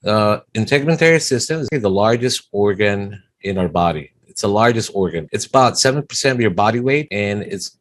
Integumentary system is the largest organ in our body. It's the largest organ. It's about 7% of your body weight, and it's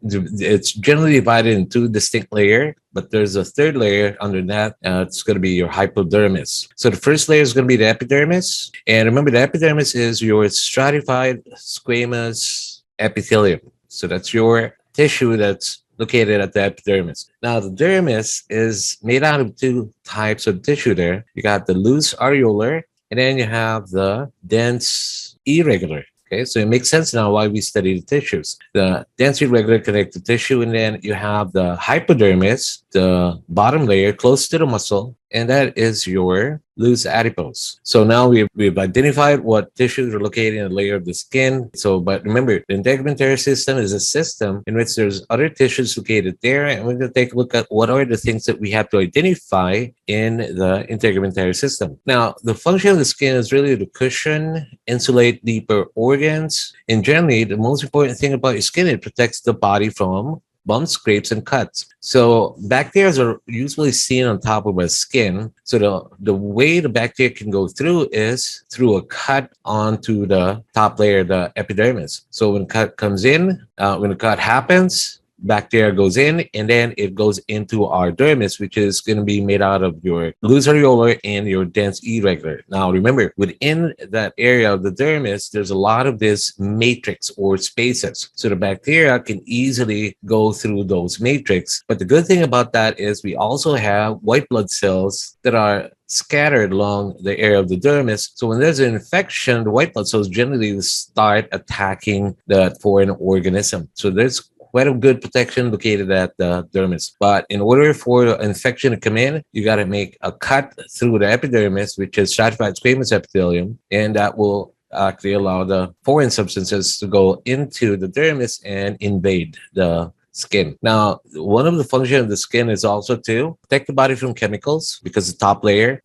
generally divided in two distinct layers. But there's a third layer under that. It's going to be your hypodermis. So the first layer is going to be the epidermis, and remember, the epidermis is your stratified squamous epithelium. So that's your tissue that's located at the epidermis. Now, the dermis is made out of two types of tissue there. You got the loose areolar, and then you have the dense irregular. Okay, so it makes sense now why we study the tissues. The dense irregular connective tissue, and then you have the hypodermis, the bottom layer close to the muscle, and that is your loose adipose. So now we've identified what tissues are located in a layer of the skin. So, but remember, the integumentary system is a system in which there's other tissues located there, and we're going to take a look at what are the things that we have to identify in the integumentary system. Now, the function of the skin is really to cushion, insulate deeper organs, and generally, the most important thing about your skin, it protects the body from bumps, scrapes, and cuts. So bacteria are usually seen on top of our skin. So the way the bacteria can go through is through a cut onto the top layer, the epidermis. So when cut comes in, when the cut happens, bacteria goes in, and then it goes into our dermis, which is going to be made out of your loose areolar and your dense irregular. Now, remember, within that area of the dermis, there's a lot of this matrix or spaces. So the bacteria can easily go through those matrix. But the good thing about that is we also have white blood cells that are scattered along the area of the dermis. So when there's an infection, the white blood cells generally start attacking that foreign organism. So there's quite a good protection located at the dermis. But in order for an infection to come in, you got to make a cut through the epidermis, which is stratified squamous epithelium, and that will actually allow the foreign substances to go into the dermis and invade the skin. Now, one of the functions of the skin is also to protect the body from chemicals, because the top layer,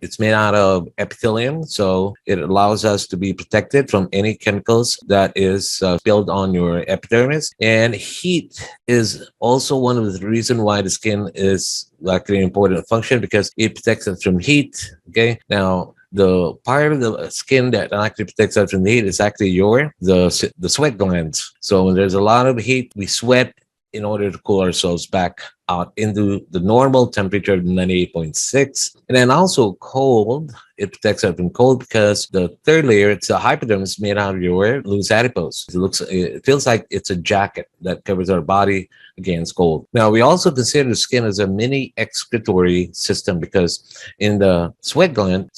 it's made out of epithelium. So it allows us to be protected from any chemicals that is spilled on your epidermis. And heat is also one of the reasons why the skin is likely an important function, because it protects us from heat. Okay. Now, the part of the skin that actually protects us from the heat is actually the sweat glands. So when there's a lot of heat, we sweat in order to cool ourselves back out into the normal temperature of 98.6. And then also cold, it protects us from cold because the third layer, it's a hypodermis made out of your loose adipose. It feels like it's a jacket that covers our body against cold. Now, we also consider the skin as a mini excretory system, because in the sweat gland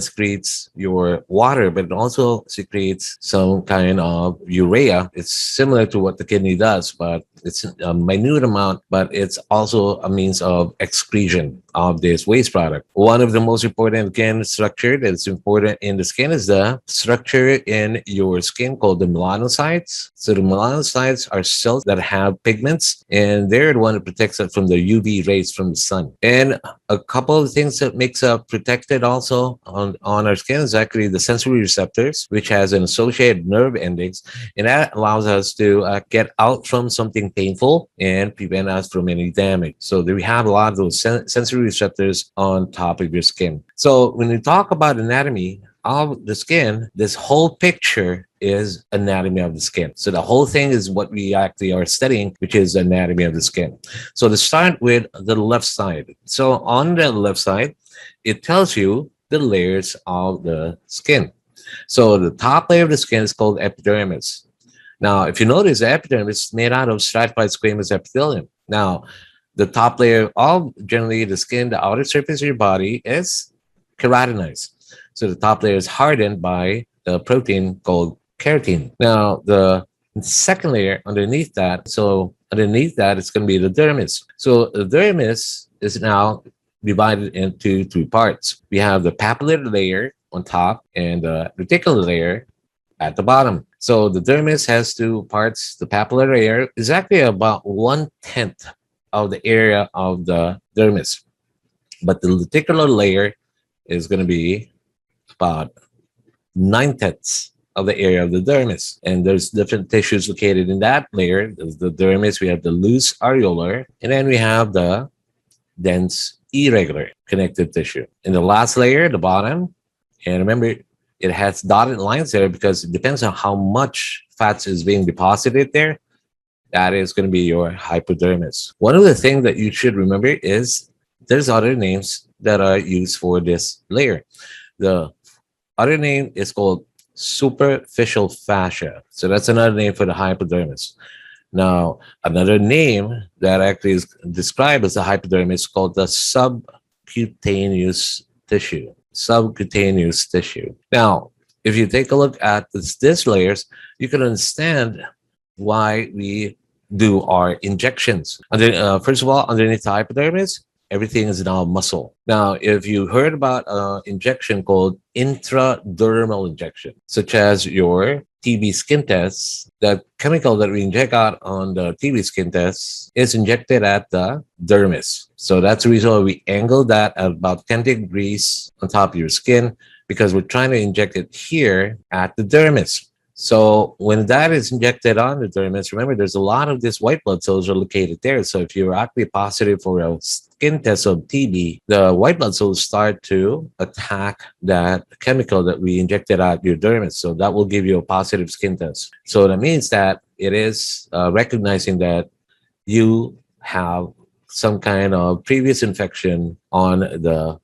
secretes your water, but it also secretes some kind of urea. It's similar to what the kidney does, but it's a minute amount, but it's also a means of excretion of this waste product. One of the most important, again, structure that's important in the skin is the structure in your skin called the melanocytes. So the melanocytes are cells that have pigments, and they're the one that protects us from the UV rays from the sun. And a couple of things that makes us protected also on our skin is actually the sensory receptors, which has an associated nerve endings, and that allows us to get out from something painful and prevent us from any damage. So we have a lot of those sensory receptors on top of your skin. So when we talk about anatomy of the skin, this whole picture is anatomy of the skin. So the whole thing is what we actually are studying, which is anatomy of the skin. So to start with the left side. So on the left side, it tells you the layers of the skin. So the top layer of the skin is called epidermis. Now, if you notice, the epidermis is made out of stratified squamous epithelium. Now, the top layer of generally the skin, the outer surface of your body, is keratinized. So the top layer is hardened by the protein called keratin. Now, the second layer underneath that, it's going to be the dermis. So the dermis is now divided into two parts. We have the papillary layer on top and the reticular layer at the bottom. So the dermis has two parts. The papillary layer is actually about 1/10 of the area of the dermis, but the reticular layer is going to be about 9/10 of the area of the dermis. And there's different tissues located in that layer. There's the dermis, we have the loose areolar, and then we have the dense irregular connective tissue. In the last layer, the bottom, and remember, it has dotted lines there because it depends on how much fats is being deposited there. That is going to be your hypodermis. One of the things that you should remember is there's other names that are used for this layer. The other name is called superficial fascia. So that's another name for the hypodermis. Now, another name that actually is described as a hypodermis is called the subcutaneous tissue. Subcutaneous tissue. Now, if you take a look at this layers, you can understand why we do our injections. First of all, underneath the hypodermis, everything is now muscle. Now, if you heard about an injection called intradermal injection, such as your TB skin test, the chemical that we inject out on the TB skin test is injected at the dermis. So that's the reason why we angle that at about 10 degrees on top of your skin, because we're trying to inject it here at the dermis. So when that is injected on the dermis, remember, there's a lot of these white blood cells are located there. So if you're actually positive for a skin test of TB, the white blood cells start to attack that chemical that we injected at your dermis. So that will give you a positive skin test. So that means that it is recognizing that you have some kind of previous infection on the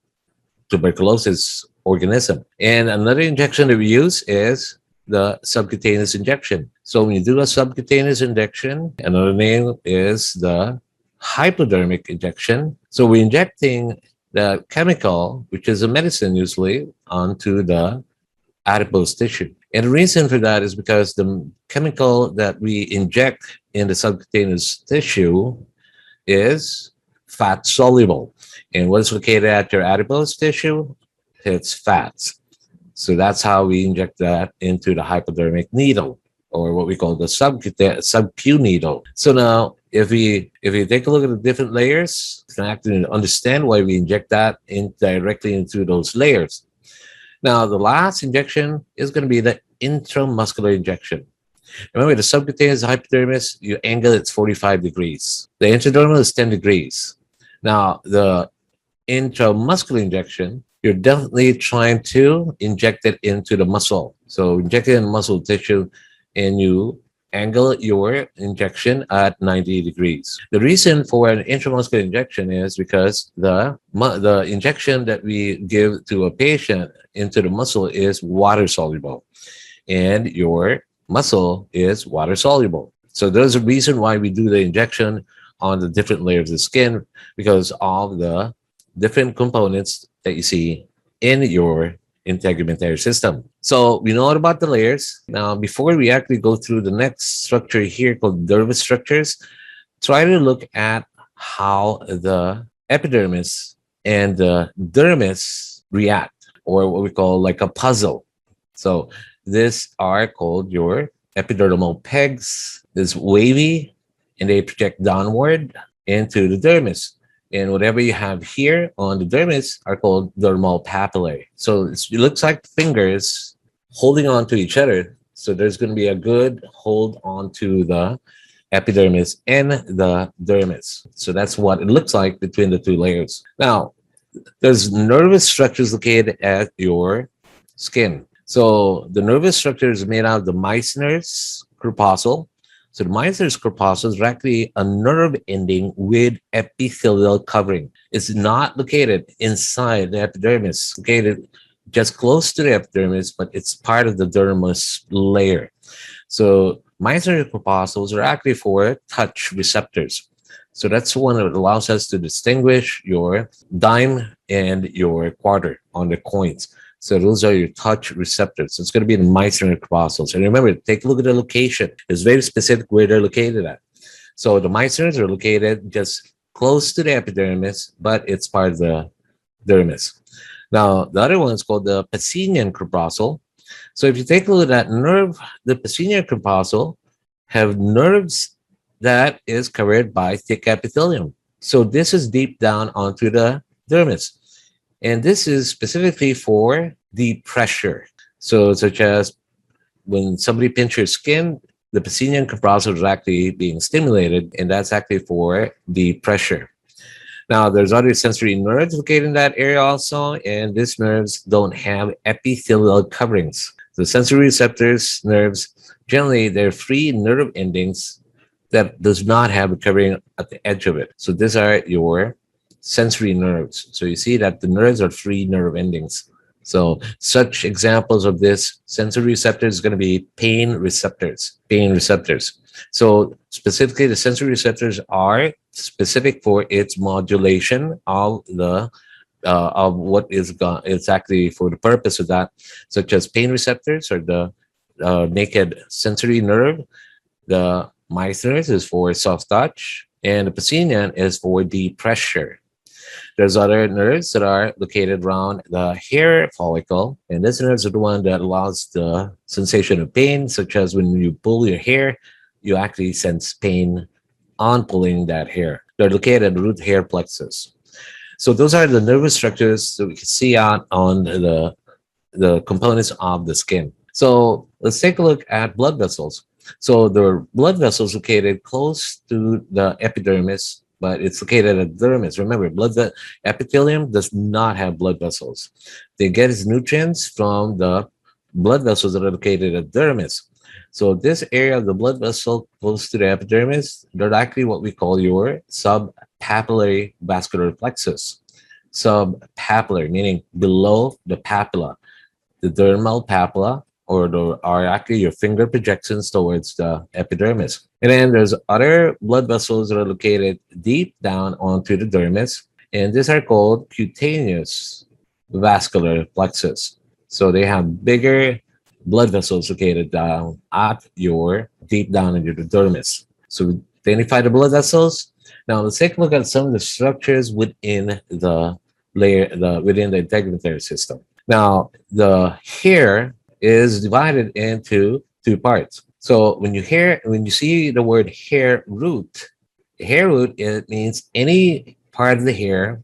tuberculosis organism. And another injection that we use is the subcutaneous injection. So when you do a subcutaneous injection, another name is the hypodermic injection. So we're injecting the chemical, which is a medicine usually, onto the adipose tissue. And the reason for that is because the chemical that we inject in the subcutaneous tissue is fat soluble. And what is located at your adipose tissue? It's fats. So that's how we inject that into the hypodermic needle, or what we call the sub-Q needle. So now, if you take a look at the different layers, you can actually understand why we inject that in directly into those layers. Now, the last injection is going to be the intramuscular injection. Remember, the subcutaneous hypodermis, you angle it's 45 degrees. The intradermal is 10 degrees. Now, the intramuscular injection, you're definitely trying to inject it into the muscle. So inject it in muscle tissue, and you angle your injection at 90 degrees. The reason for an intramuscular injection is because the injection that we give to a patient into the muscle is water soluble, and your muscle is water soluble. So there's a reason why we do the injection on the different layers of the skin, because of the different components that you see in your integumentary system. So we know about the layers. Now, before we actually go through the next structure here called dermis structures, try to look at how the epidermis and the dermis react, or what we call like a puzzle. So these are called your epidermal pegs. It's wavy, and they project downward into the dermis. And whatever you have here on the dermis are called dermal papillae. So it looks like fingers holding on to each other. So there's going to be a good hold on to the epidermis and the dermis. So that's what it looks like between the two layers. Now, there's nervous structures located at your skin. So the nervous structure is made out of the Meissner's corpuscle. So the Meissner's corpuscle is actually a nerve ending with epithelial covering. It's not located inside the epidermis, it's located just close to the epidermis, but it's part of the dermis layer. So Meissner's corpuscles are actually for touch receptors. So that's one that allows us to distinguish your dime and your quarter on the coins. So those are your touch receptors. So it's going to be the Meissner corpuscles. And remember, take a look at the location. It's very specific where they're located at. So the Meissners are located just close to the epidermis, but it's part of the dermis. Now, the other one is called the Pacinian corpuscle. So if you take a look at that nerve, the Pacinian corpuscle have nerves that is covered by thick epithelium. So this is deep down onto the dermis. And this is specifically for the pressure. So such as when somebody pinches your skin, the Pacinian corpuscle is actually being stimulated, and that's actually for the pressure. Now, there's other sensory nerves located in that area also, and these nerves don't have epithelial coverings. The sensory receptors nerves, generally, they're free nerve endings that does not have a covering at the edge of it. So these are your sensory nerves. So you see that the nerves are free nerve endings. So such examples of this sensory receptors is going to be pain receptors. Pain receptors. So specifically, the sensory receptors are specific for its modulation of what is exactly for the purpose of that, such as pain receptors or the naked sensory nerve. The Meissner's is for soft touch, and the Pacinian is for deep pressure. There's other nerves that are located around the hair follicle, and these nerves are the one that allows the sensation of pain, such as when you pull your hair, you actually sense pain on pulling that hair. They're located at the root hair plexus. So those are the nervous structures that we can see out on the components of the skin. So let's take a look at blood vessels. So the blood vessels located close to the epidermis, but it's located at the dermis. Remember, epithelium does not have blood vessels. They get its nutrients from the blood vessels that are located at the dermis. So this area of the blood vessel close to the epidermis, they're actually what we call your subpapillary vascular plexus. Subpapillary, meaning below the papilla, the dermal papilla, are actually your finger projections towards the epidermis. And then there's other blood vessels that are located deep down onto the dermis, and these are called cutaneous vascular plexus. So they have bigger blood vessels located down at your deep down into the dermis. So we identify the blood vessels. Now let's take a look at some of the structures within the within the integumentary system. Now the hair is divided into two parts. So when you see the word hair root, it means any part of the hair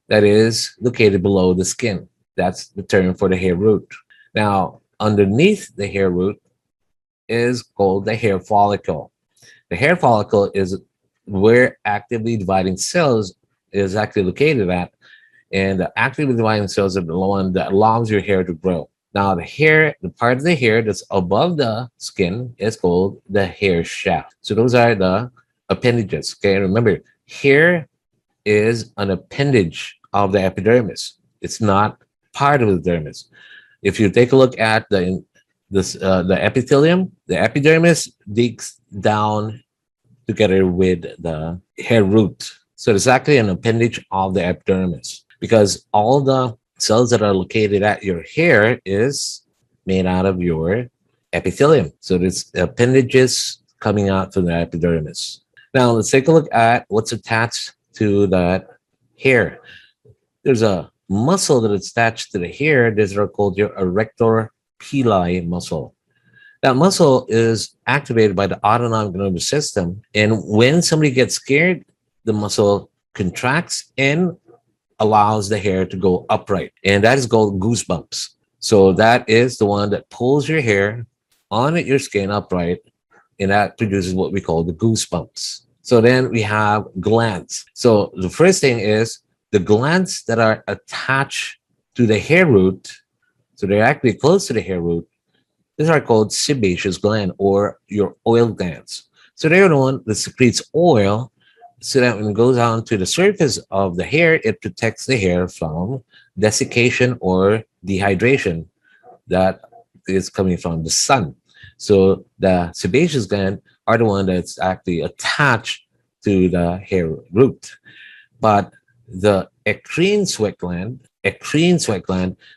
that is located below the skin. That's the term for the hair root. Now, underneath the hair root is called the hair follicle. The hair follicle is where actively dividing cells is actually located at, and the actively dividing cells are the one that allows your hair to grow. Now, the part of the hair that's above the skin is called the hair shaft. So those are the appendages. Okay, remember, hair is an appendage of the epidermis. It's not part of the dermis. If you take a look at the epithelium, the epidermis digs down together with the hair root. So it's actually an appendage of the epidermis, because all the cells that are located at your hair is made out of your epithelium. So it's appendages coming out from the epidermis. Now let's take a look at what's attached to that hair. There's a muscle that is attached to the hair. These are called your erector pili muscle. That muscle is activated by the autonomic nervous system. And when somebody gets scared, the muscle contracts and allows the hair to go upright. And that is called goosebumps. So that is the one that pulls your hair on your skin upright, and that produces what we call the goosebumps. So then we have glands. So the first thing is the glands that are attached to the hair root. So they're actually close to the hair root. These are called sebaceous gland, or your oil glands. So they're the one that secretes oil, so that when it goes on to the surface of the hair, it protects the hair from desiccation or dehydration that is coming from the sun. So the sebaceous gland are the one that's actually attached to the hair root. But the eccrine sweat gland,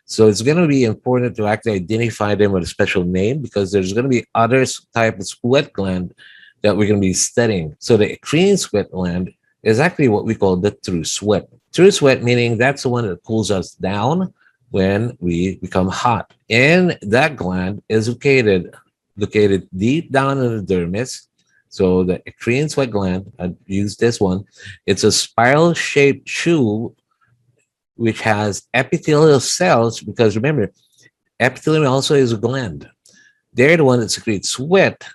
so it's going to be important to actually identify them with a special name, because there's going to be other type of sweat gland that we're going to be studying. So the eccrine sweat gland is actually what we call the true sweat. True sweat meaning that's the one that cools us down when we become hot. And that gland is located deep down in the dermis. So the eccrine sweat gland, I use this one. It's a spiral-shaped tube which has epithelial cells, because remember, epithelium also is a gland. They're the one that secretes sweat.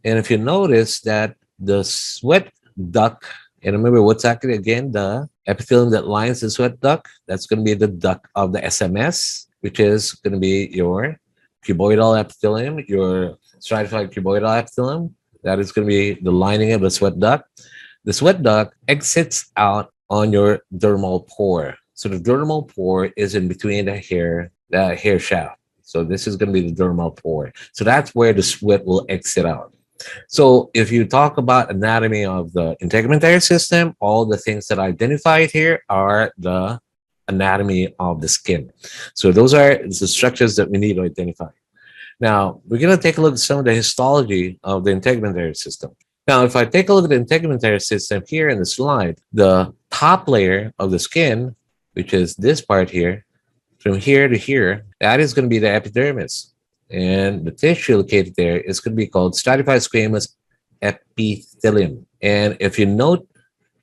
And if you notice that the sweat duct, and remember what's actually again the epithelium that lines the sweat duct, that's going to be the duct of the SMS, which is going to be your cuboidal epithelium, your stratified cuboidal epithelium. That is going to be the lining of the sweat duct. The sweat duct exits out on your dermal pore. So the dermal pore is in between the hair shaft. So this is going to be the dermal pore. So that's where the sweat will exit out. So if you talk about anatomy of the integumentary system, all the things that I identified here are the anatomy of the skin. So those are the structures that we need to identify. Now, we're going to take a look at some of the histology of the integumentary system. Now, if I take a look at the integumentary system here in the slide, the top layer of the skin, which is this part here, from here to here, that is going to be the epidermis. And the tissue located there is going to be called stratified squamous epithelium. And if you note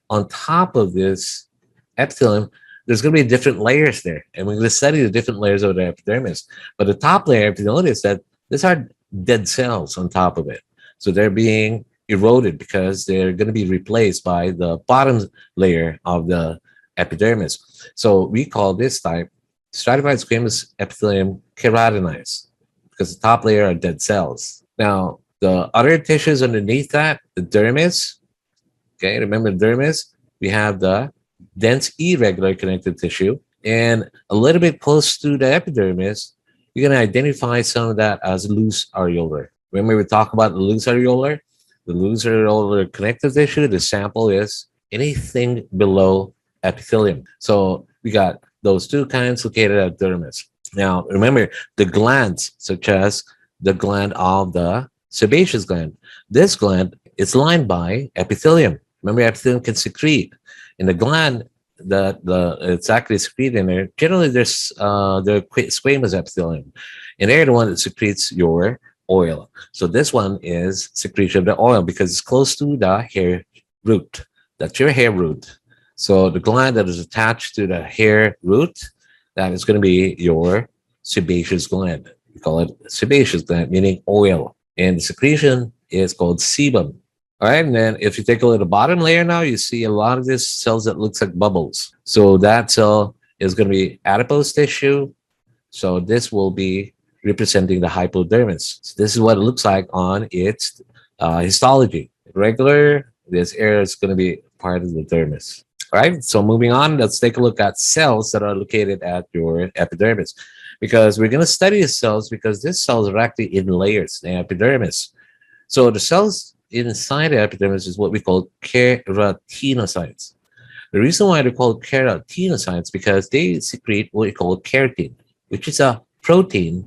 on top of this epithelium, there's going to be different layers there. And we're going to study the different layers of the epidermis. But the top layer, if you notice that these are dead cells on top of it. So they're being eroded because they're going to be replaced by the bottom layer of the epidermis. So we call this type stratified squamous epithelium keratinized because the top layer are dead cells. Now, the other tissues underneath that, the dermis, okay, remember the dermis, we have the dense irregular connective tissue, and a little bit close to the epidermis, you're going to identify some of that as loose areolar. Remember we talk about the loose areolar? The loose areolar connective tissue, the sample is anything below epithelium. So we got those two kinds located at dermis. Now, remember the glands, such as the gland of the sebaceous gland. This gland is lined by epithelium. Remember, epithelium can secrete. In the gland, it's actually secreted in there. Generally, there's the squamous epithelium, and they're the one that secretes your oil. So this one is secretion of the oil because it's close to the hair root. That's your hair root. So the gland that is attached to the hair root, that is going to be your sebaceous gland. We call it sebaceous gland, meaning oil. And the secretion is called sebum. All right, and then if you take a look at the bottom layer now, you see a lot of these cells that looks like bubbles. So that cell is going to be adipose tissue. So this will be representing the hypodermis. So this is what it looks like on its histology. Regular, this area is going to be part of the dermis. All right, so moving on, let's take a look at cells that are located at your epidermis. Because we're going to study the cells because these cells are actually in layers, the epidermis. So the cells inside the epidermis is what we call keratinocytes. The reason why they're called keratinocytes because they secrete what we call keratin, which is a protein.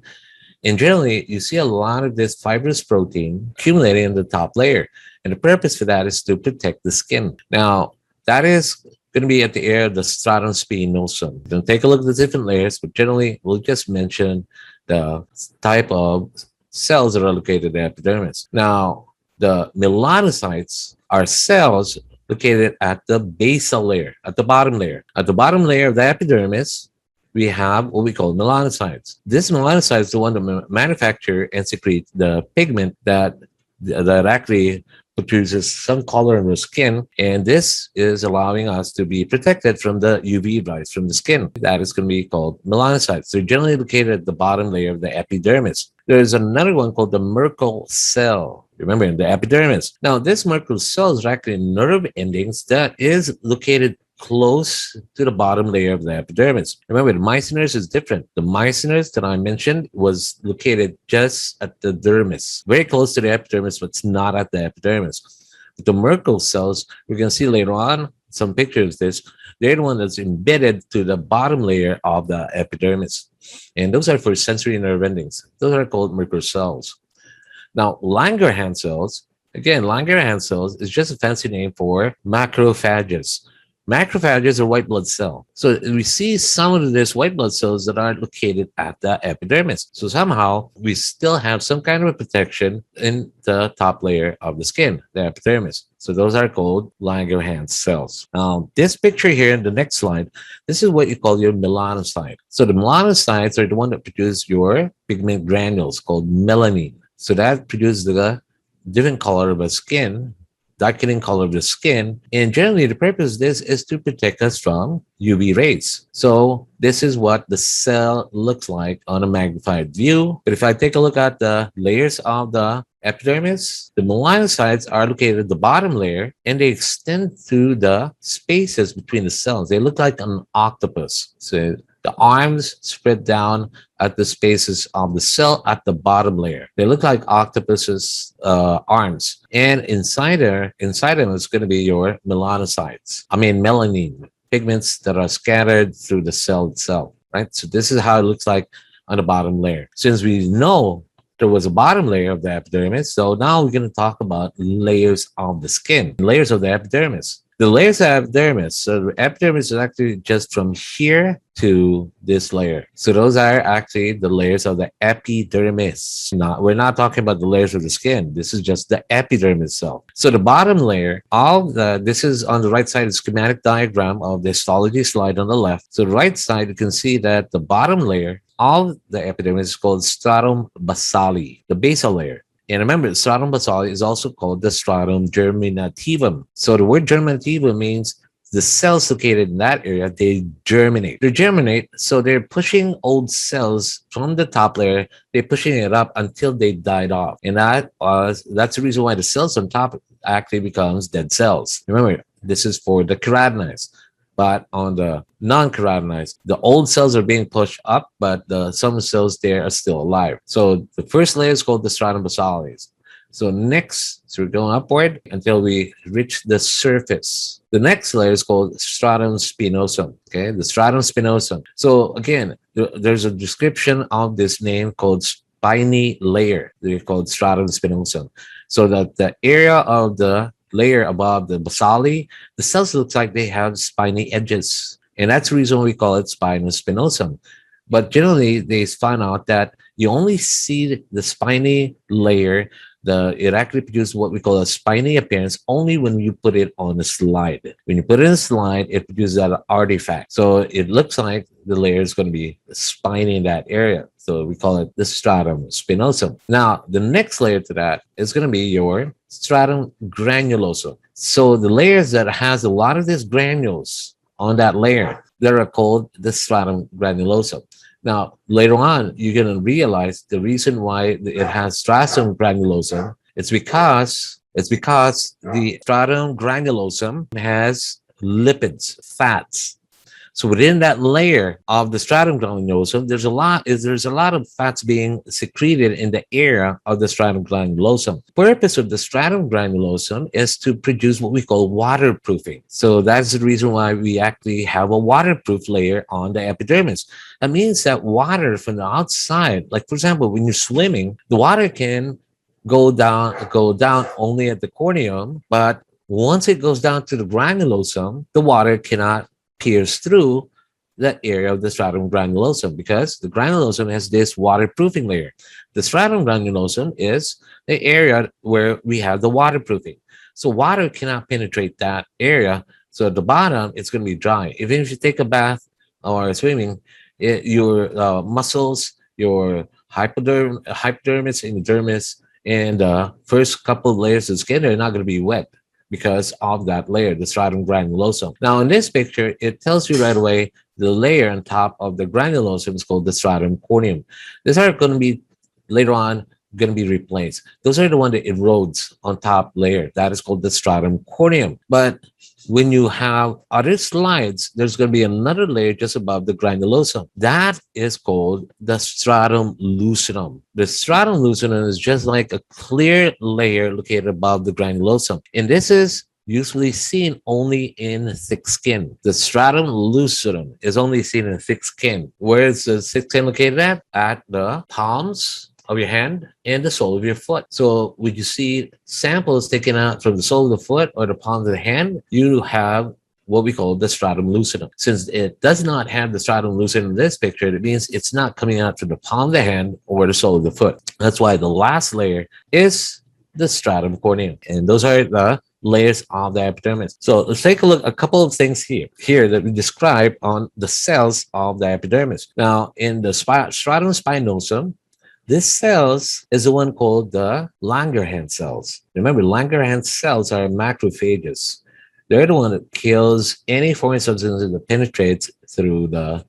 And generally, you see a lot of this fibrous protein accumulating in the top layer. And the purpose for that is to protect the skin. Now, that is going to be at the area of the stratum spinosum. Then take a look at the different layers, but generally, we'll just mention the type of cells that are located in the epidermis. Now, the melanocytes are cells located at the basal layer, at the bottom layer. At the bottom layer of the epidermis, we have what we call melanocytes. This melanocyte is the one that manufacture and secrete the pigment that actually produces some color in the skin, and this is allowing us to be protected from the UV rays from the skin. That is going to be called melanocytes. They're generally located at the bottom layer of the epidermis. There's another one called the Merkel cell. Remember, in the epidermis. Now, this Merkel cell is actually nerve endings that is located close to the bottom layer of the epidermis. Remember, the myciners is different. The myciners that I mentioned was located just at the dermis, very close to the epidermis, but it's not at the epidermis. But the Merkel cells, we're going to see later on some pictures of this. They're the one that's embedded to the bottom layer of the epidermis. And those are for sensory nerve endings. Those are called Merkel cells. Now, Langerhans cells, again, Langerhans cells is just a fancy name for macrophages. Macrophages are white blood cell. So we see some of these white blood cells that are located at the epidermis. So somehow we still have some kind of a protection in the top layer of the skin, the epidermis. So those are called Langerhans cells. Now, this picture here in the next slide, this is what you call your melanocyte. So the melanocytes are the one that produce your pigment granules called melanin. So that produces the different color of a skin darkening color of the skin. And generally, the purpose of this is to protect us from UV rays. So this is what the cell looks like on a magnified view. But if I take a look at the layers of the epidermis, the melanocytes are located at the bottom layer and they extend through the spaces between the cells. They look like an octopus. So the arms spread down at the spaces of the cell at the bottom layer. They look like octopus's arms. And inside them is going to be your melanocytes. I mean, melanin, pigments that are scattered through the cell itself, right? So this is how it looks like on the bottom layer. Since we know there was a bottom layer of the epidermis, so now we're going to talk about layers of the skin, layers of the epidermis. The layers of epidermis, so the epidermis is actually just from here to this layer. So those are actually the layers of the epidermis. We're not talking about the layers of the skin. This is just the epidermis itself. So the bottom layer, this is on the right side, the schematic diagram of the histology slide on the left. So the right side, you can see that the bottom layer of the epidermis is called stratum basale, the basal layer. And remember, the stratum basale is also called the stratum germinativum. So the word germinativum means the cells located in that area, they germinate. They germinate, so they're pushing old cells from the top layer, they're pushing it up until they died off. And that's the reason why the cells on top actually becomes dead cells. Remember, this is for the keratinized. But on the non-keratinized, the old cells are being pushed up, but some cells there are still alive. So the first layer is called the stratum basale. So we're going upward until we reach the surface. The next layer is called stratum spinosum. Okay, the stratum spinosum. So again, there's a description of this name called spiny layer. They're called stratum spinosum. So that the area of the layer above the basale, the cells looks like they have spiny edges. And that's the reason we call it spinous spinosum. But generally, they found out that you only see the spiny layer, it actually produces what we call a spiny appearance only when you put it on a slide. When you put it in a slide, it produces that artifact. So it looks like the layer is going to be spiny in that area. So we call it the stratum spinosum. Now, the next layer to that is going to be your stratum granulosum. So the layers that has a lot of these granules on that layer, that are called the stratum granulosum. Now, later on, you're going to realize the reason why it has stratum granulosum, it's because the stratum granulosum has lipids, fats. So within that layer of the stratum granulosum, there's a lot of fats being secreted in the area of the stratum granulosum. The purpose of the stratum granulosum is to produce what we call waterproofing. So that's the reason why we actually have a waterproof layer on the epidermis. That means that water from the outside, like for example, when you're swimming, the water can go down only at the corneum, but once it goes down to the granulosum, the water cannot pierce through that area of the stratum granulosum because the granulosum has this waterproofing layer. The stratum granulosum is the area where we have the waterproofing. So water cannot penetrate that area. So at the bottom, it's going to be dry. Even if you take a bath or swimming, your muscles, your hypodermis, endodermis, and the first couple of layers of skin are not going to be wet because of that layer, the stratum granulosum. Now, in this picture, it tells you right away the layer on top of the granulosum is called the stratum corneum. These are going to be, later on, going to be replaced. Those are the one that erodes on top layer. That is called the stratum corneum. But when you have other slides, there's going to be another layer just above the granulosum. That is called the stratum lucidum. The stratum lucidum is just like a clear layer located above the granulosum. And this is usually seen only in thick skin. The stratum lucidum is only seen in thick skin. Where is the thick skin located at? At the palms of your hand and the sole of your foot. So when you see samples taken out from the sole of the foot or the palm of the hand, you have what we call the stratum lucidum. Since it does not have the stratum lucidum in this picture, it means it's not coming out from the palm of the hand or the sole of the foot. That's why the last layer is the stratum corneum. And those are the layers of the epidermis. So let's take a look, a couple of things here that we describe on the cells of the epidermis. Now, in the stratum spinosum, This cells is the one called the Langerhans cells. Remember, Langerhans cells are macrophages. They're the one that kills any foreign substance that penetrates through the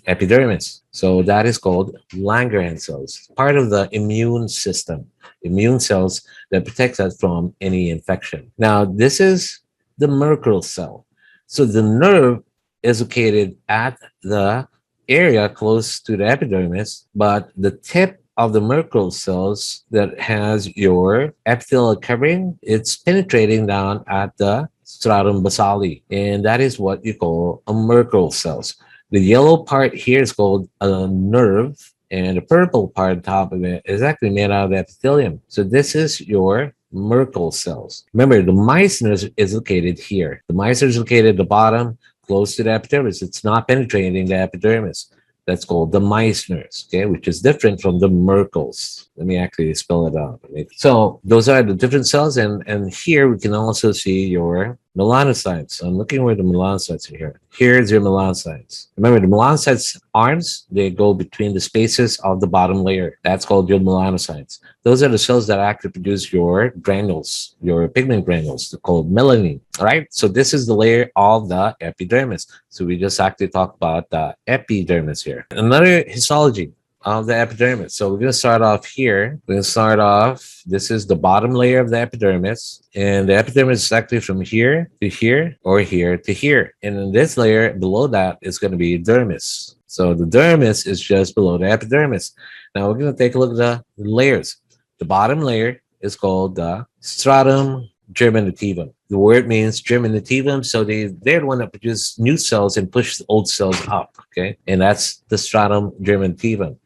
epidermis. So that is called Langerhans cells, part of the immune system, immune cells that protect us from any infection. Now, this is the Merkel cell. So the nerve is located at the area close to the epidermis, but the tip of the Merkel cells that has your epithelial covering, it's penetrating down at the stratum basale, and that is what you call a Merkel cells. The yellow part here is called a nerve, and the purple part on top of it is actually made out of epithelium. So this is your Merkel cells. Remember, the Meissner is located here. The Meissner is located at the bottom, close to the epidermis. It's not penetrating the epidermis. That's called the Meissners, okay, which is different from the Merkels. Let me actually spell it out. So those are the different cells, and here we can also see your melanocytes. So I'm looking where the melanocytes are here. Here's your melanocytes. Remember, the melanocytes arms, they go between the spaces of the bottom layer. That's called your melanocytes. Those are the cells that actually produce your granules, your pigment granules, called melanin. All right. So this is the layer of the epidermis. So we just actually talked about the epidermis here. Another histology of the epidermis. So we're going to start off here. We're going to start off, this is the bottom layer of the epidermis. And the epidermis is actually from here to here or here to here. And in this layer below that is going to be dermis. So the dermis is just below the epidermis. Now we're going to take a look at the layers. The bottom layer is called the stratum germinativum. The word means germinativum, so they're the one that produce new cells and push the old cells up, okay? And that's the stratum germinativum.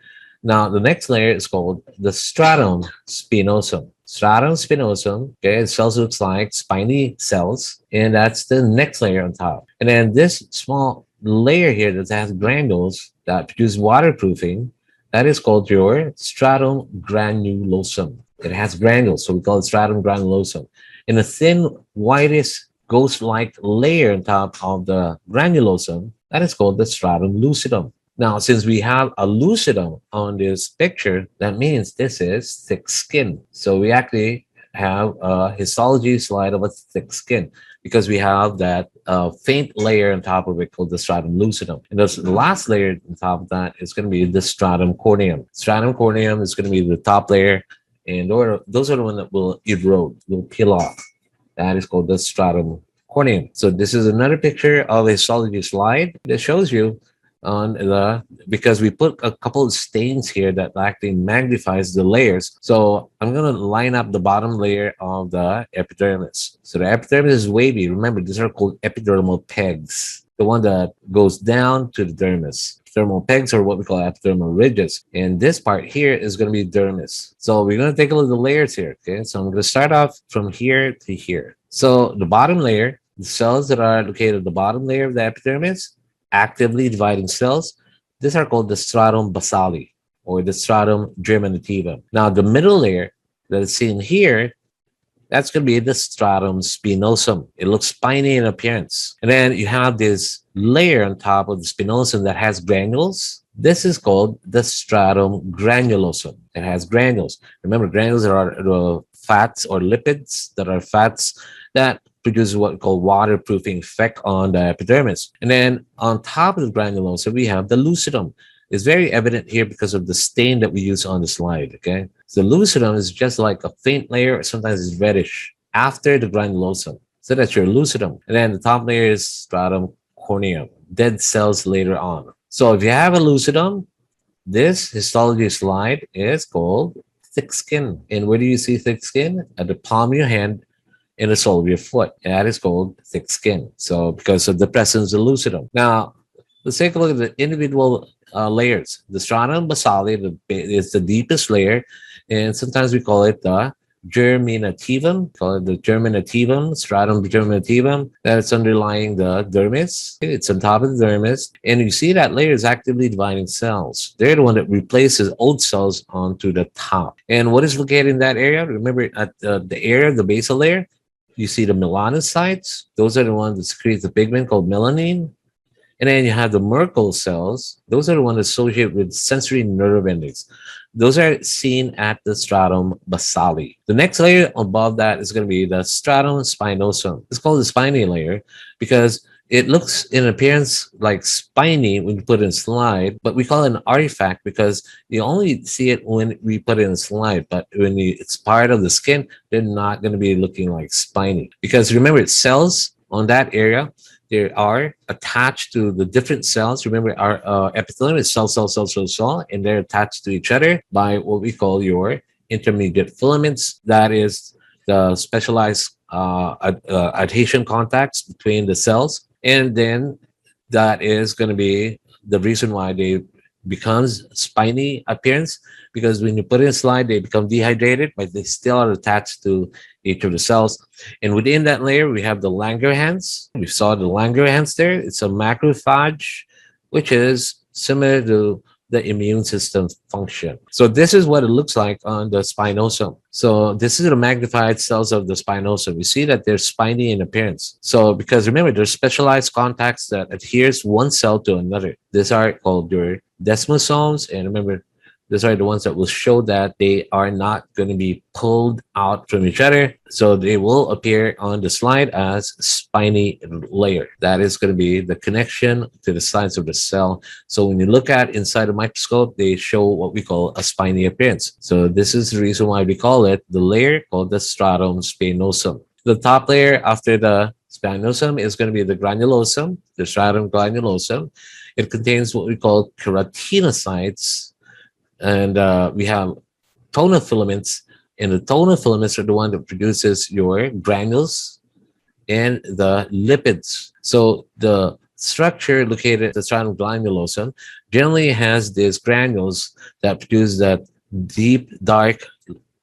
Now, the next layer is called the stratum spinosum. Stratum spinosum, okay, the cells looks like spiny cells, and that's the next layer on top. And then this small layer here that has granules that produce waterproofing, that is called your stratum granulosum. It has granules, so we call it stratum granulosum. And a thin, whitish, ghost-like layer on top of the granulosum, that is called the stratum lucidum. Now, since we have a lucidum on this picture, that means this is thick skin. So we actually have a histology slide of a thick skin because we have that faint layer on top of it called the stratum lucidum. And the last layer on top of that is going to be the stratum corneum. Stratum corneum is going to be the top layer, and those are the ones that will erode, will peel off. That is called the stratum corneum. So this is another picture of a histology slide that shows you on the, because we put a couple of stains here that actually magnifies the layers. So I'm going to line up the bottom layer of the epidermis. So the epidermis is wavy. Remember, these are called epidermal pegs, the one that goes down to the dermis. Epidermal pegs are what we call epidermal ridges. And this part here is going to be dermis. So we're going to take a look at the layers here. Okay, so I'm going to start off from here to here. So the bottom layer, the cells that are located at the bottom layer of the epidermis, actively dividing cells, these are called the stratum basale or the stratum germinativum. Now, the middle layer that is seen here, that's going to be the stratum spinosum. It looks spiny in appearance. And then you have this layer on top of the spinosum that has granules. This is called the stratum granulosum. It has granules. Remember, granules are fats or lipids that are fats that produces what we call waterproofing effect on the epidermis. And then on top of the granulosum, we have the lucidum. It's very evident here because of the stain that we use on the slide, okay? So the lucidum is just like a faint layer, or sometimes it's reddish after the granulosum. So that's your lucidum. And then the top layer is stratum corneum, dead cells later on. So if you have a lucidum, this histology slide is called thick skin. And where do you see thick skin? At the palm of your hand, in the sole of your foot. And that is called thick skin. So because of the presence of lucidum. Now, let's take a look at the individual layers. The stratum basale is the deepest layer, and sometimes we call it the germinativum. Call it the germinativum, stratum germinativum. That's underlying the dermis. It's on top of the dermis, and you see that layer is actively dividing cells. They're the one that replaces old cells onto the top. And what is located in that area? Remember, at the area of the basal layer, you see the melanocytes. Those are the ones that secrete the pigment called melanin. And then you have the Merkel cells. Those are the ones associated with sensory nerve endings. Those are seen at the stratum basale. The next layer above that is going to be the stratum spinosum. It's called the spiny layer because it looks in appearance like spiny when you put it in slide, but we call it an artifact because you only see it when we put it in slide. But when it's part of the skin, they're not going to be looking like spiny because remember, it's cells on that area. They are attached to the different cells. Remember, our epithelium is cell, and they're attached to each other by what we call your intermediate filaments. That is the specialized adhesion contacts between the cells, and then that is going to be the reason why they becomes spiny appearance because when you put in slide they become dehydrated but they still are attached to each of the cells. And within that layer we have the Langerhans. We saw the Langerhans there. It's a macrophage which is similar to the immune system function. So this is what it looks like on the spinosum. So this is the magnified cells of the spinosum. We see that they're spiny in appearance. So because remember, there's specialized contacts that adheres one cell to another. These are called your desmosomes. And remember, these are the ones that will show that they are not going to be pulled out from each other. So they will appear on the slide as spiny layer. That is going to be the connection to the sides of the cell. So when you look at inside a microscope, they show what we call a spiny appearance. So this is the reason why we call it the layer called the stratum spinosum. The top layer after the spinosum is going to be the granulosum, the stratum granulosum. It contains what we call keratinocytes. And we have tonal filaments, and the tonal filaments are the one that produces your granules and the lipids. So the structure located at the stratum granulosum generally has these granules that produce that deep dark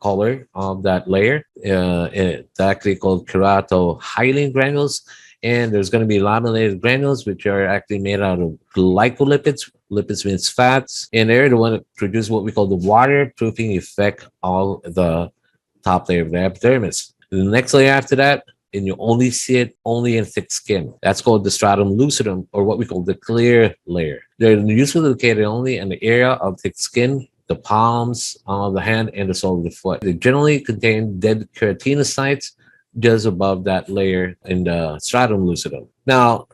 color of that layer. It's actually called keratohyalin granules. And there's going to be laminated granules, which are actually made out of glycolipids. Lipids means fats. And they're the one that produce what we call the waterproofing effect of the top layer of the epidermis. The next layer after that, and you only see it only in thick skin. That's called the stratum lucidum, or what we call the clear layer. They're usually located only in the area of thick skin, the palms of the hand, and the sole of the foot. They generally contain dead keratinocytes just above that layer in the stratum lucidum. Now,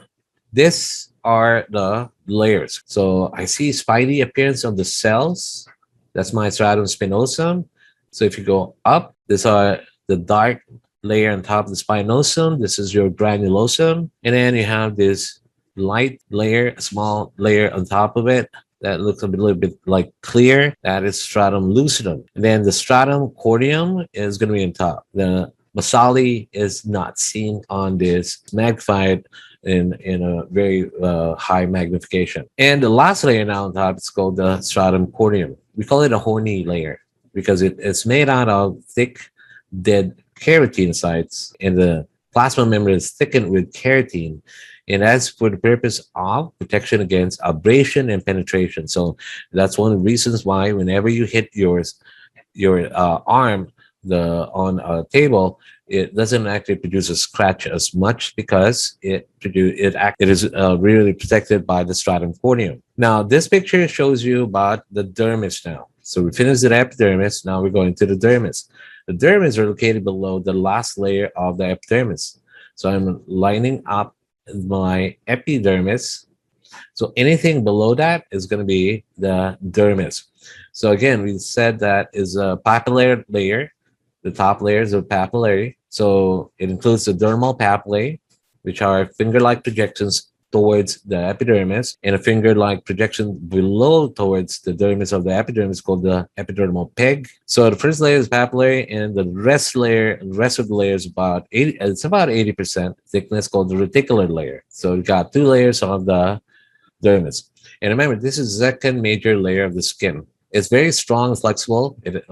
these are the layers. So I see spiny appearance of the cells. That's my stratum spinosum. So if you go up, these are the dark layer on top of the spinosum. This is your granulosum. And then you have this light layer, a small layer on top of it that looks a little bit like clear. That is stratum lucidum. And then the stratum corneum is going to be on top. The basale is not seen on this magnified in a very high magnification. And the last layer now on top is called the stratum corneum. We call it a horny layer because it's made out of thick, dead keratinocytes, and the plasma membrane is thickened with keratin. And that's for the purpose of protection against abrasion and penetration. So that's one of the reasons why whenever you hit your arm on a table, it doesn't actually produce a scratch as much because it is really protected by the stratum corneum. Now, this picture shows you about the dermis now. So we finished the epidermis. Now we're going to the dermis. The dermis are located below the last layer of the epidermis. So I'm lining up my epidermis. So anything below that is going to be the dermis. So again, we said that is a papillary layer. The top layer is a papillary. So it includes the dermal papillae, which are finger-like projections towards the epidermis, and a finger-like projection below towards the dermis of the epidermis called the epidermal peg. So the first layer is papillary, and the rest of the layer is about 80% thickness called the reticular layer. So we got two layers of the dermis. And remember, this is the second major layer of the skin. It's very strong and flexible. It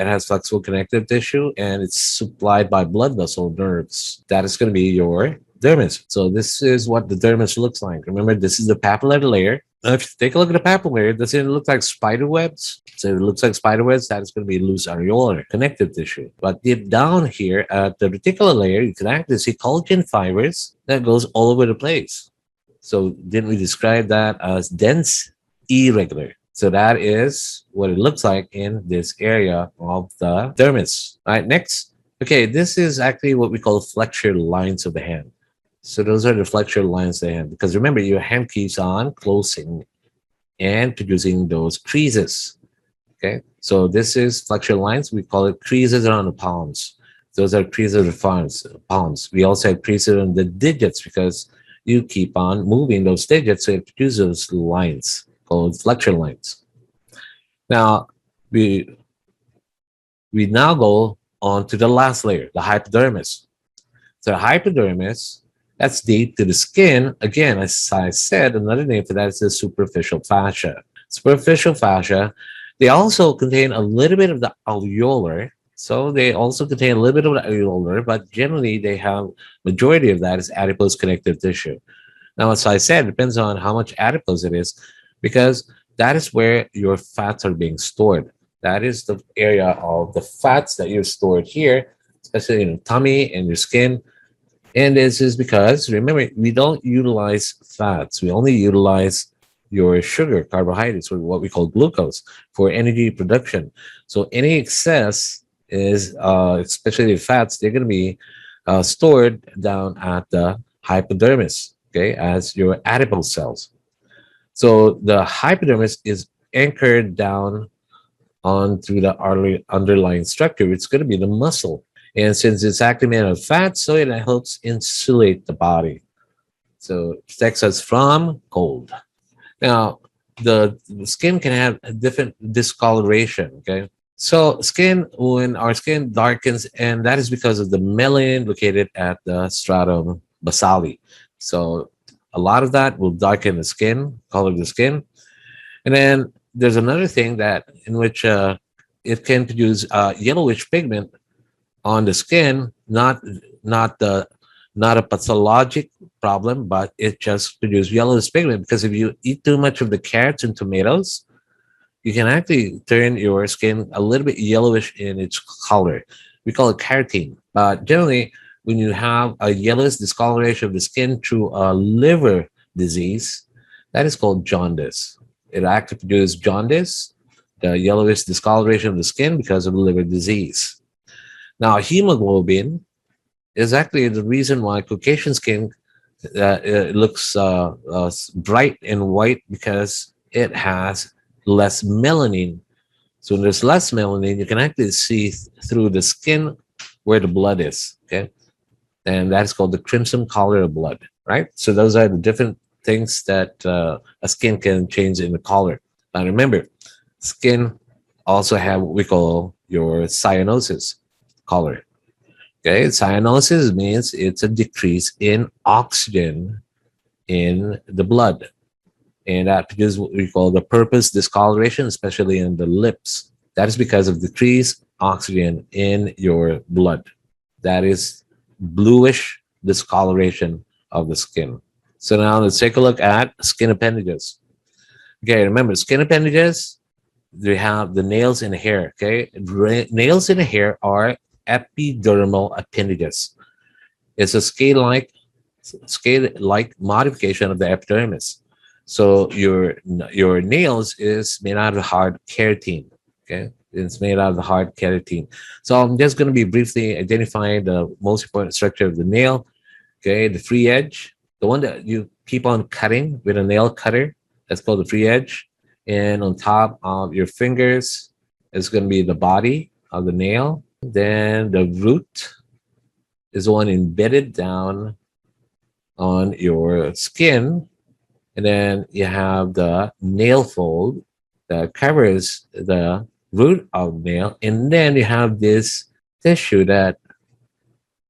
has flexible connective tissue, and it's supplied by blood vessel nerves. That is going to be your dermis. So this is what the dermis looks like. Remember, this is the papillary layer. Now, if you take a look at the papillary, does it look like spider webs? So it looks like spider webs. That is going to be loose areolar connective tissue. But deep down here at the reticular layer, you can actually see collagen fibers that goes all over the place. So didn't we describe that as dense, irregular? So that is what it looks like in this area of the dermis. All right, next. Okay, this is actually what we call flexure lines of the hand. So those are the flexure lines of the hand. Because remember, your hand keeps on closing and producing those creases. Okay, so this is flexure lines. We call it creases around the palms. Those are creases of the palms. We also have creases on the digits because you keep on moving those digits, so it produces lines called flexure lines. Now, we we now go on to the last layer, the hypodermis. So the hypodermis, that's deep to the skin. Again, as I said, another name for that is the superficial fascia. Superficial fascia, they also contain a little bit of the alveolar. So they also contain a little bit of the alveolar, but generally they have majority of that is adipose connective tissue. Now, as I said, it depends on how much adipose it is, because that is where your fats are being stored. That is the area of the fats that you're stored here, especially in your tummy and your skin. And this is because, remember, we don't utilize fats. We only utilize your sugar, carbohydrates, or what we call glucose for energy production. So any excess is, especially the fats, they're going to be stored down at the hypodermis, okay, as your adipose cells. So the hypodermis is anchored down on through the underlying structure. It's going to be the muscle. And since it's actually made of fat, so it helps insulate the body. So it protects us from cold. Now, the skin can have a different discoloration, okay? So skin, when our skin darkens, and that is because of the melanin located at the stratum basale. So a lot of that will darken the skin, color the skin. And then there's another thing that in which it can produce yellowish pigment on the skin, not the not a pathologic problem, but it just produces yellowish pigment because if you eat too much of the carrots and tomatoes, you can actually turn your skin a little bit yellowish in its color. We call it carotene. But generally, when you have a yellowish discoloration of the skin through a liver disease, that is called jaundice. It actually produces jaundice, the yellowish discoloration of the skin because of liver disease. Now, hemoglobin is actually the reason why Caucasian skin it looks bright and white because it has less melanin. So when there's less melanin, you can actually see through the skin where the blood is. Okay, and that's called the crimson color of blood. Right. So those are the different things that a skin can change in the color. Now remember, skin also have what we call your cyanosis color. Okay, cyanosis means it's a decrease in oxygen in the blood, and that produces what we call the purpose discoloration, especially in the lips. That is because of decreased oxygen in your blood. That is bluish discoloration of the skin. So now let's take a look at skin appendages. Okay, remember skin appendages, they have the nails and the hair. Okay, nails and the hair are epidermal appendages. It's a scale-like modification of the epidermis. So your nails is made out of hard keratin. Okay, it's made out of the hard keratin. So I'm just going to be briefly identifying the most important structure of the nail. Okay, the free edge, the one that you keep on cutting with a nail cutter, that's called the free edge. And on top of your fingers is going to be the body of the nail. Then the root is the one embedded down on your skin. And then you have the nail fold that covers the root of the nail. And then you have this tissue that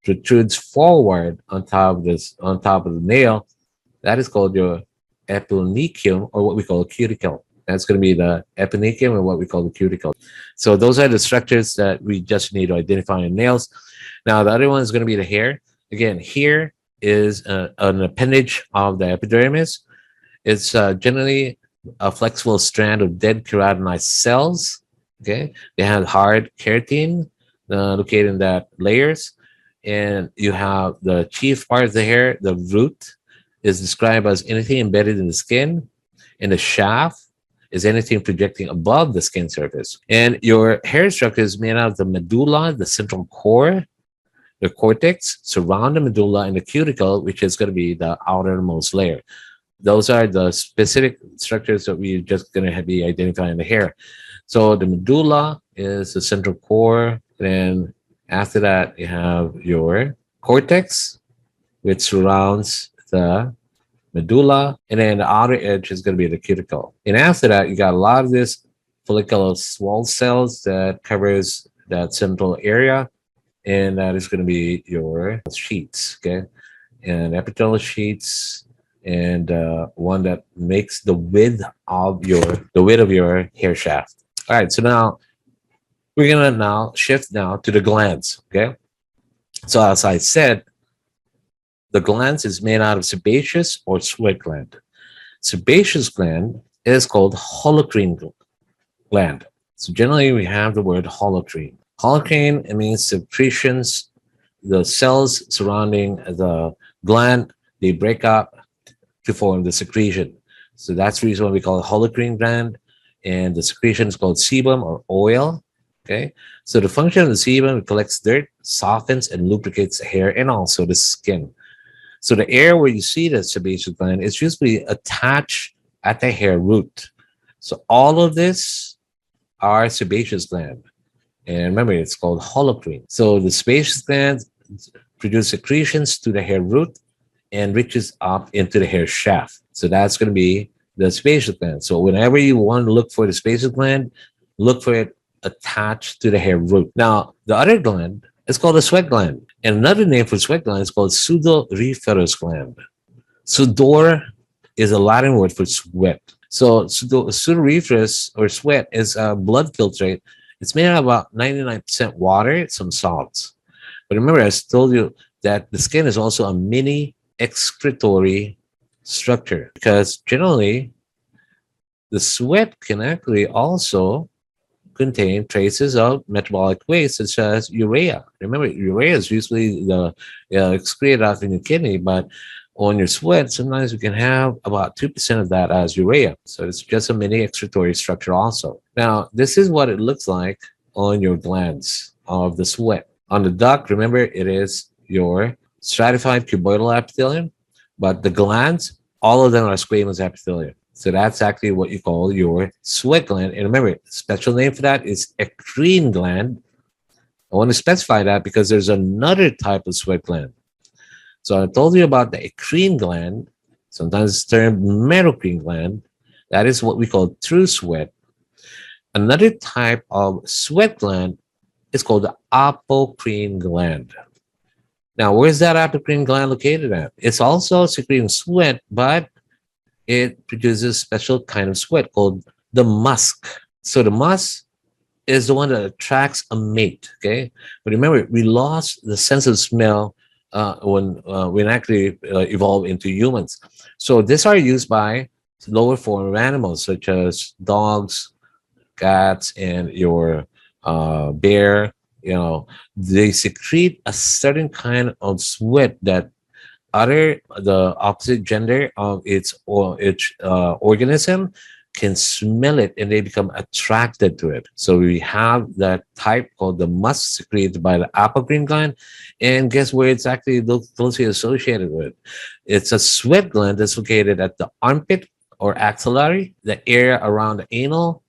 protrudes forward on top of the nail. That is called your eponychium, or what we call a cuticle. That's going to be the eponychium, or what we call the cuticle. So those are the structures that we just need to identify in nails. Now the other one is going to be the hair. Again, hair is an appendage of the epidermis. It's generally a flexible strand of dead keratinized cells. Okay, they have hard keratin located in that layers, and you have the chief part of the hair, the root, is described as anything embedded in the skin, in the shaft, is anything projecting above the skin surface. And your hair structure is made out of the medulla, the central core, the cortex, surround the medulla, and the cuticle, which is going to be the outermost layer. Those are the specific structures that we're just going to be identifying in the hair. So the medulla is the central core. Then after that, you have your cortex, which surrounds the medulla, and then the outer edge is going to be the cuticle. And after that, you got a lot of this follicular swell cells that covers that central area, and that is going to be your sheets, okay? And epithelial sheets, and one that makes the width of your hair shaft. All right, so now we're gonna now shift now to the glands, okay? So as I said, the glands is made out of sebaceous or sweat gland. Sebaceous gland is called holocrine gland. So generally we have the word holocrine. Holocrine, it means secretions, the cells surrounding the gland, they break up to form the secretion. So that's the reason why we call it holocrine gland. And the secretion is called sebum or oil. Okay. So the function of the sebum, it collects dirt, softens, and lubricates the hair and also the skin. So the area where you see the sebaceous gland is usually attached at the hair root. So all of this are sebaceous gland. And remember, it's called holocrine. So the sebaceous gland produce secretions to the hair root and reaches up into the hair shaft. So that's going to be the sebaceous gland. So whenever you want to look for the sebaceous gland, look for it attached to the hair root. Now, the other gland is called the sweat gland. And another name for sweat gland is called sudoriferous gland. Sudor is a Latin word for sweat. So sudoriferous or sweat is a blood filtrate. It's made out of about 99% water, some salts. But remember, I told you that the skin is also a mini excretory structure, because generally the sweat can actually also contain traces of metabolic waste such as urea. Remember, urea is usually the excreted out in your kidney, but on your sweat, sometimes you can have about 2% of that as urea. So it's just a mini excretory structure also. Now, this is what it looks like on your glands of the sweat. On the duct, remember, it is your stratified cuboidal epithelium, but the glands, all of them are squamous epithelium. So that's actually what you call your sweat gland. And remember, special name for that is eccrine gland. I want to specify that because there's another type of sweat gland. So I told you about the eccrine gland, sometimes it's termed merocrine gland. That is what we call true sweat. Another type of sweat gland is called the apocrine gland. Now, where's that apocrine gland located at? It's also secreting sweat, but it produces special kind of sweat called the musk. So the musk is the one that attracts a mate, okay? But remember, we lost the sense of smell when actually evolved into humans. So these are used by lower form of animals such as dogs, cats, and your bear. You know, they secrete a certain kind of sweat that the opposite gender of its organism can smell it and they become attracted to it. So we have that type called the musk secreted by the apocrine gland. And guess where it's actually closely associated with? It's a sweat gland that's located at the armpit or axillary, the area around the anal,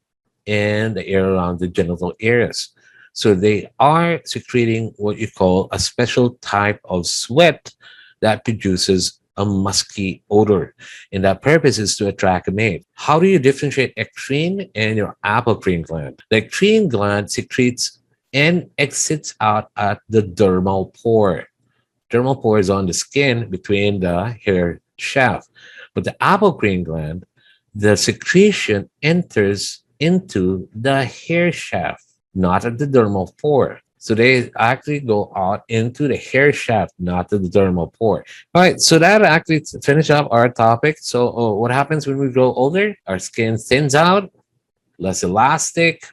and the area around the genital areas. So they are secreting what you call a special type of sweat that produces a musky odor. And that purpose is to attract a mate. How do you differentiate eccrine and your apocrine gland? The eccrine gland secretes and exits out at the dermal pore. Dermal pore is on the skin between the hair shaft. But the apocrine gland, the secretion enters into the hair shaft, not at the dermal pore. So they actually go out into the hair shaft, not to the dermal pore. All right, so that actually finish up our topic. So what happens when we grow older? Our skin thins out, less elastic,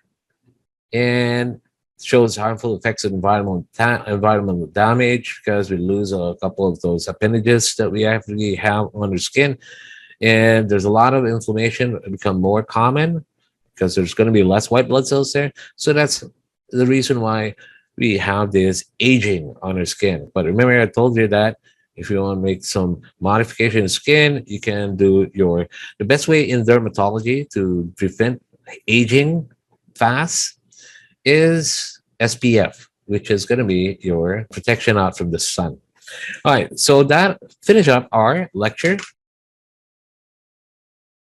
and shows harmful effects of environmental damage because we lose a couple of those appendages that we actually have on our skin. and there's a lot of inflammation become more common because there's going to be less white blood cells there. So that's the reason why we have this aging on our skin. But remember, I told you that if you want to make some modification in skin, you can do the best way in dermatology to prevent aging fast is SPF, which is going to be your protection out from the sun. All right, so that finish up our lecture